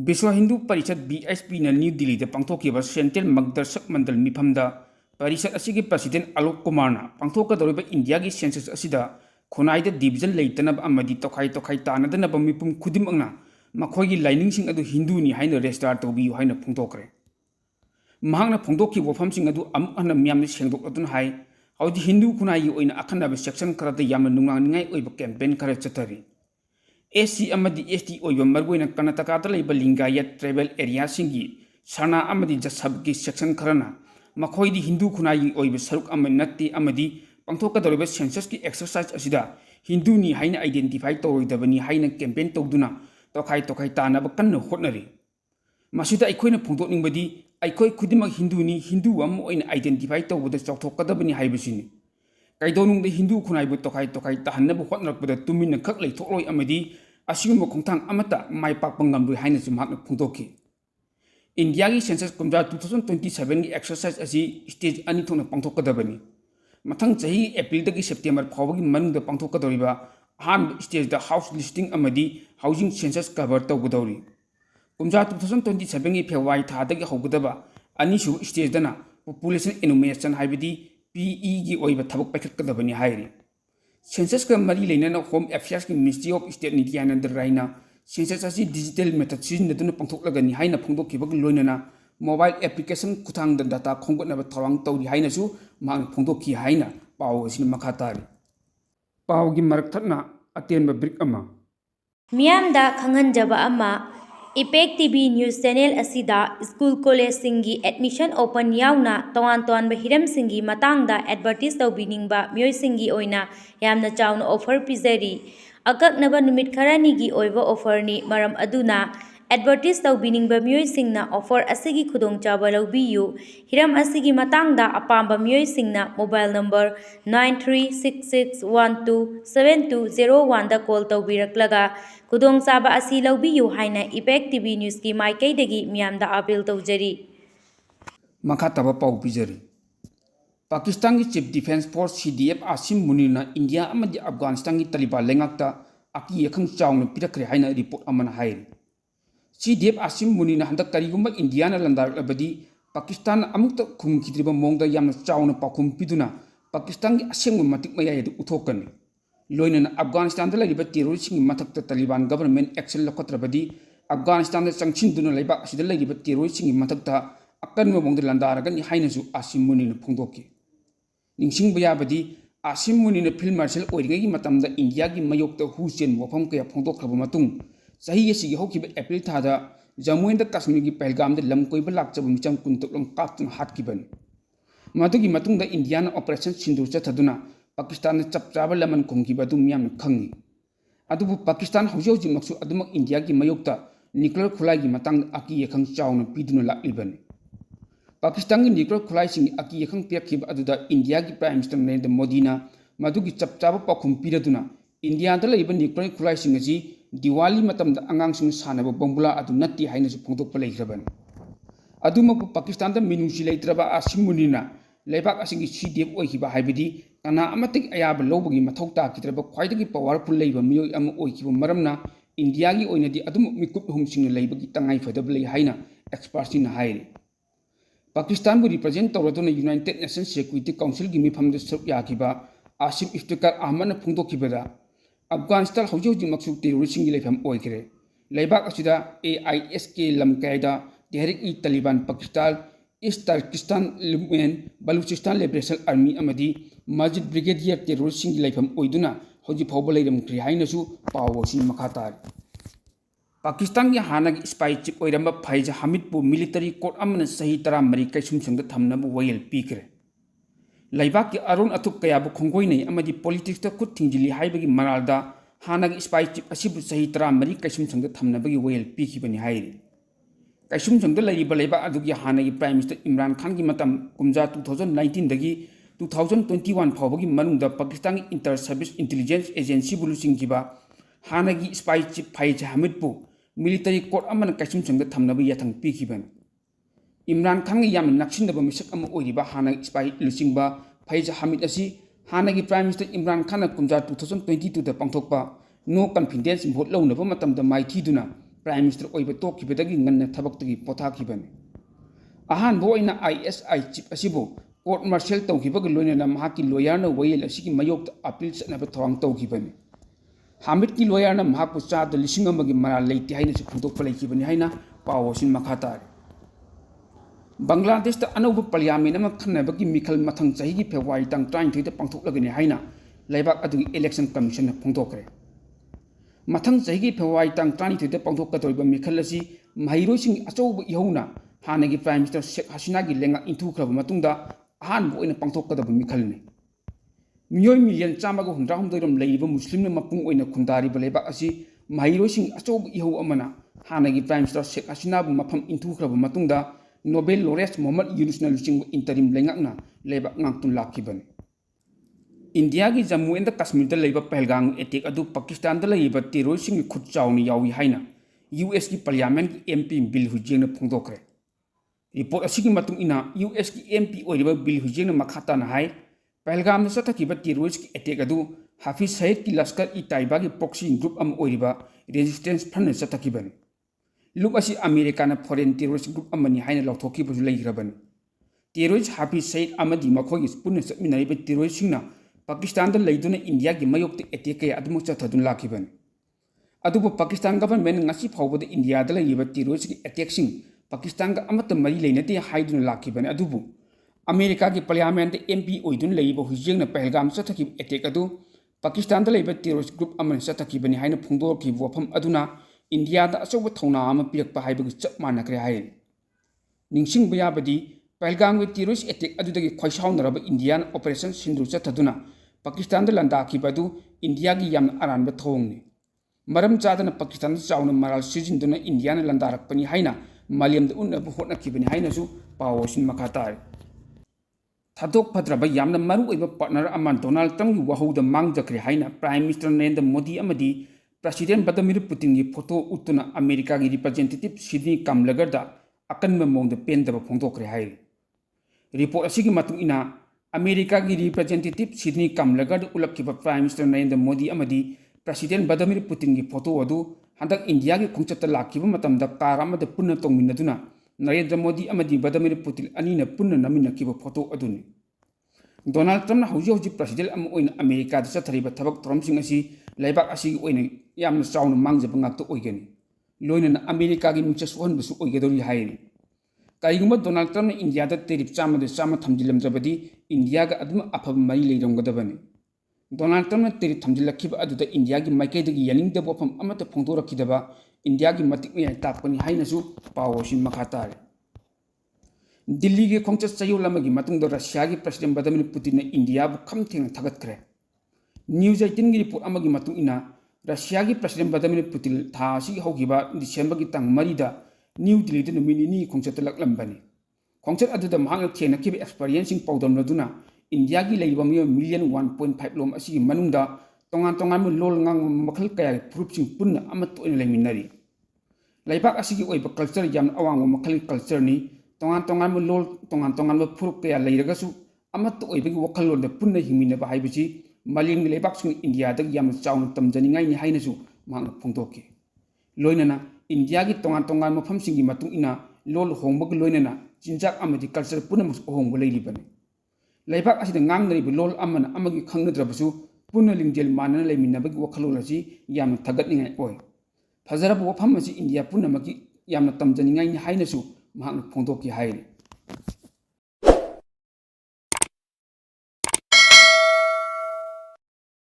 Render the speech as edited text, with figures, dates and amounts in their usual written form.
विश्व हिंदू परिषद BHP न new Delhi the पांथोकिबा central मगदर्शक मंडल मिफमदा परिषद असिगी प्रेसिडेंट आलोक कुमार न पांथोकदौरिबा इंडिया की सेंसस असिदा खुनाइद डिविजन लेतनब अमदी तोखाई तोखाई तानदनब मिपुम खुदिमकना मखोगी लाइनिंगसिंग अदु हिंदूनी हाइना रेजिस्टर तौबियु हाइना फोंदोकरे महांगना फोंदोकी वफमसिंग अदु अमहना मियामनि सेंदोकदुन हाइ हौदि हिंदू खुनाई ओइना अखनब सेक्शन खरदा यामना नुंगांनिंगाई ओइबा कैंपेन खरा चतरी SC अमदी ST ओइबा मरगोइना कर्नाटकादा लैबा लिंगायत ट्राइबल एरिया सिंगी सरना अमदी जसब की सेक्शन खरना मखोइदी हिंदू खुनाई ओइबा सरुक अम नत्ती अमदी पांथोकदौरिबा सेंसस की एक्सरसाइज असिदा हिंदूनी हाइना आइडेंटिफाई तौरोइदबनी हाइना कैंपेन तौदुना तोखाई तोखाई तानब कन्न होटनरी मसिदा अखोइना फोंदोकनिंगबदी अखोइ खुदिमक हिंदूनी हिंदू अम ओइना आइडेंटिफाई तौबदा चौथोकदबनी हाइबसिनी कैदोनुंग हिंदू खुनाइबु तोखाई तोखाई ताहनब होटनरपदा तुमिन खक लैथोक्लोइ अमदी असिगुम खोंथांग अमता माइ पाकपा ngamdoi हाइनसु माकना फोंदोकी इंडिया की सेंसस कुमजा 2027 की एक्सरसाइज असी स्टेज अनि थोना पांथोकदबनी मथंग चही एप्रिल दगी सेप्टेम्बर फावगी मनुंग पांथोकदौरिबा अहान स्टेज द हाउस लिस्टिंग अमदी हाउसिंग सेंसस कवर तौगदौरी कुमजा 2027 की फेब्रुआरी थादगी हौगदबा अनिसु स्टेज दना पॉपुलेशन एनुमेरेशन हाइबदी PE की ओइबा थबक पैखकदबनी हाइरी सेंसस का मरी लेना होम अफेयर्स की मिनिस्ट्री ऑफ स्टेट नित्यानंद रायना सेंसस असी डिजिटल मेथड सिजनदुना पांथोकलगनी हाइना फोंदोकिबग लोइनना मोबाइल एप्लीकेशन खुथांग डाटा खोंगनब थौरांग तौरी हाइनसु मांग फोंदोकी हाइना पाव असिन मखा तारी पाव की मरकथना अतेनब ब्रिक अमा मियामदा खंगनजबा अमा इपेक TV न्यूज़ चैनल असिदा स्कूल कॉलेज सिंगी एडमिशन ओपन याउना तवान तवान हिरम सिंगी मतंगदा एडवर्टाइज तौबिनिंगबा मियोय सिंगी ओइना यामना चाउना ऑफर पिजरी अकक्नबा नुमित खरानीगी ओइबा ऑफरनी मरम अदुना एडवर्टाइज तौबिनिंगबा मियोय सिंगना ऑफर असिगी खुदोंचाबा लौबियु हिरम असिगी मतंगदा अपाम्बा मियोय सिंगना मोबाइल नंबर 9366127201 दा कॉल तौबिरक्लगा खुदोंचाबा असि लौबियु हाइना इपेक TV न्यूज़ की माइकैदगी मियामदा अपील तौजरी मखा तबा पाव पिजरी पाकिस्तान की chief defence force CDF Asim मुनीना इंडिया अमदी अफगानिस्तान की तालिबान लेंगाक्ता अकी यखंग चाउना पिरक्रे हाइना रिपोर्ट अमना हाइरी CDF आसिम मुनीना हंदक करिगुंबा इंडियाना लंदारलबदी पाकिस्तान अमुक्त खुमखिद्रिबा मोंगदा यामना चाउना पाखुम पिदुना पाकिस्तान की असेंगबा मतिक मयायदु उथोकनी लोइनना अफगानिस्तान दा लैरिबा टेरोरिस्टसिंग मथक्ता तालिबान गवर्नमेंट एक्शन लखत्रबदी अफगानिस्तान दा चंगसिनदुना लैबा असिदा लैरिबा टेरोरिस्टसिंग मथक्ता अकनबा मोंगदा लंदारगनी हाइनसु आसिम मुनीना फोंदोकी निंगसिंगबा याबदी आसिम मुनीना फिल्ड मार्शल ओइरिंगगी मतमदा इंडिया की मयोक्ता हुचेन वफम कया फोंदोखरबा मतुंग सही असिगी हौखिबा एप्रिल थादा जम्मू एंड कश्मीर की पहलगाम लम कोइबा लाक्चबा मिचम कुंतुकलम कातुन हाटकिबनी मदुगी मतुंगदा इंडियाना ऑपरेशन सिंदूर चथदुना पाकिस्तान चपचाबा लमन खोंखिबा दु मियाम खंगी अदुबु पाकिस्तान हौजि मक्सु अदुमक इंडिया की मयोक्ता न्यूक्लियर खुलाई मतंग अकी यखंग चाउना पिदुना लाक्लिबनी पाकिस्तान की न्यूक्लियर खुलाइसिंग अकी यखंग पिरखिबा अदुदा इंडिया की प्राइम मिनिस्टर नरेंद्र मोदीना मदुगी चपचाबा पाखुम पिरदुना इंडियादा लैबा न्यूक्लियर खुलाइसिंग असी दिवाली मतमदा अंगांसिंग सानबा बंबुला अदु नत्ती हाइनसु फोंदोकपा लैख्रबनी अदुमकु पाकिस्तान मिनुंसी लैत्रबा आसिम मुनीना लेबाक असिंगी CDF ओइखिबा हाइबदी कना अमतक अयाबा लौबगी मथौ ताकिद्रबा ख्वाइदगी पावरफुल लैबा मियोय अम ओइखिबा मरमना इंडिया की ओइनदी अदुम मिकुप हुमसिंग लैबगी तंगाई फदब लै हाइना एक्सपर्ट्सना हाइरी पाकिस्तान को रिप्रेजेंट तौरदुना यूनाइटेड नेशन सिक्योरिटी काउंसिल की मिफमदा सरुक याखिबा आसिम इफ्तिकार अहमदना फोंदोखिबदा अफगानिस्तान हौजि मक्सु टेरोरिस्टसिंग लैफम ओइखरे लैबाक असिदा AIS के लम Qaeda Tehrik-e-Taliban Pakistan East Turkistan Movement Balochistan Liberation Army अमदी मस्जिद ब्रिगेडियर टेरोरिस्टसिंग लैफम ओइदुना हौजि फावबा लैरमख्रि हाइनसु पाव असि मखा तारी पाकिस्तान की हानागी स्पाई चीफ ओइरंबा फैज हमीदपु मिलिटरी कोर्ट अमना सही 13 कैसुमसंग थमनब वयल पीखरे लैबाक की अरुण अथुप कयाबु खोंगोइनै अमदी पॉलिटिक्स खुद थिंजिली हाइबगी मरालदा हानागी स्पाई चीफ असिबु सही 13 कैसुमसंग थमनबगी वयल पीखिबनी हाइरी कैसुमसंग लैरिबा लैबाक अदुगी हानागी प्राइम मिनिस्टर इमरान खान की मतम कुमजा 2019 दगी 2021 फावबगी मनुंगदा पाकिस्तान की इंटर सर्विस इंटेलिजेंस एजेंसी बुलुसिंगिबा हानागी स्पाई चीफ फैज हमीदपु मिलिटरी कोर्ट अमना कैसुमसंग थमनब याथंग पीखिबनी इमरान खान याम नक्सिनब मिसक अम ओइरिबा हानागी स्पाई लुसिंगबा फैज हमीद असी हानागी प्राइम मिनिस्टर इमरान खान कुमजा 2022 दा पांथोकपा नो कॉन्फिडेंस भोट लौनब मतमदा माइथीदुना प्राइम मिनिस्टर ओइबा तोखिबदगी ngannna thabakdagi pothakibani ahanbo oina ISI chief asibo court martial tawkhibagi loinana mahaki lawyer na wayel asigi mayok appeal chatnaba thawang tawkhibani Hamid ki lawyer na mahakpu chada lising amagi mara leiti haina si phudokpa leikibani haina pawosin makhatari Bangladesh ta anauba parliament ama khanabagi mikhal mathang chahi gi February tang 23 da pangthoklagani haina laibak adugi election commission na phongdokre Mathang chahi gi February tang 23 da pangthokkatoriba mikhal asi mahiroising achouba ihona hanagi prime minister Sheikh Hasina gi lenga inthukraba matungda ahanbo oina pangthokkadaba mikhalni Miyoy million chamaga hundra humdoiram leiba muslim na mapung oina khundari baleba asi mahiroising achouba iho amana hanagi prime minister Sheikh Hasina bu mafam inthukraba matungda Nobel laureate Muhammad Yunus na lusing interim lengakna leba ngangtun lakibani India gi Jammu and Kashmir da leiba Pahalgam attack adu Pakistan da leiba terrorist sing khut chawni yawi haina US ki parliament ki MP bill hujeng na phongdokre report asigi matung ina US ki MP oiriba bill hujeng na makhata na hai Pahalgam na sathaki ba terrorist ki attack adu Hafiz Saeed ki Lashkar i Taiba ki proxy group am oiriba resistance front na sathaki bani Look asi America na foreign terrorist group amani haina lauthoki bu leigrabani terrorist Hafiz Saeed amadi makhogi punna satminai ba terrorist singna Pakistan da leiduna India gi mayokti attack kaya adumu chathadun lakibani adubu Pakistan government ngasi phawbada India da leiba terrorist gi attack sing Pakistan ga amata mari leinate haiduna lakibani adubu America gi parliament MP oidun leiba hujeng na Pahalgam chathaki attack adu Pakistan da leiba terrorist group amani chathaki bani haina phungdorki wafam aduna India da asoba thona ama pirakpa haibagi chap manakre hain ningsing bayabadi Pahalgam gi terrorist attack adudagi khwaishaunaraba Indian operation Sindhu chathaduna Pakistan da landa khibadu India gi yam aranba thongni maram chadana Pakistan chauna maral sijinduna India na landarakpani haina maliam da unna hotna khibani haina su pawosin makhatar thadok phadraba yamna maru oiba partner aman Donald Trump gi wahouda mangjakre haina Prime Minister Narendra Modi amadi President Vladimir Putin gi photo utuna America gi representative Sidney Kamlager da akanba mongda pendaba phongdokre hai report asigi matung ina America gi representative Sidney Kamlager da ulakkiba Prime Minister Narendra Modi amadi President Vladimir Putin gi photo adu handak India gi khongchatta lakkiba matamda kara amada punna tongminaduna Narendra Modi amadi Vladimir Putin anina punna naminakkiba photo aduni Donald Trump na hauji president am oina America da chathariba thabak thromsing asi laibak asi oina yamna chauna mangjaba ngakto oigani loina na America gi mingcha sohan busu oigadori haini kaiguma Donald Trump na India da terip chama de chama thamjilamjabadi India ga aduma afab mari leiramgadabani Donald Trump na terip thamjilakhiba aduda India gi maikei dagi yaning da bofam amata phongdorakidaba India gi matik me tapani haina su pawosin makhatare Delhi ke khongchat chayolamagi matungda Russia gi President Vladimir Putin na India bu khamtheng thagatkre News 18 gi report amagi matung ina Russia gi President Vladimir Putin tha si hogiba December gi tang marida New Delhi da numini ni khongchat laklambani khongchat aduda mahang thena kibe experiencing powdam laduna India gi leiba million 1.5 lom asi manungda tongan mu lol ngang makhal kaya proof sing punna amat oina leiminari laibak asi gi oiba culture yam awang makhal culture ni tongan mu lol tongan mu proof kaya leiragasu amat oibagi wakhal da punna himina ba haibichi Maling lebak sing India da yam chaun tamjani ngai ni hainasu mang phongdoki loinana India gi tongan mafam singi matung ina lol hongbag loinana jinjak amadi culture punamus ohongbo leiribani lebak asida ngang nari lol amana amagi khangnadrabasu punna lingjel manana leiminabagi wakhalol asi yam thagat ni ngai oi phajarabu wafam asi India punna magi yam tamjani ngai ni hainasu mang phongdoki haini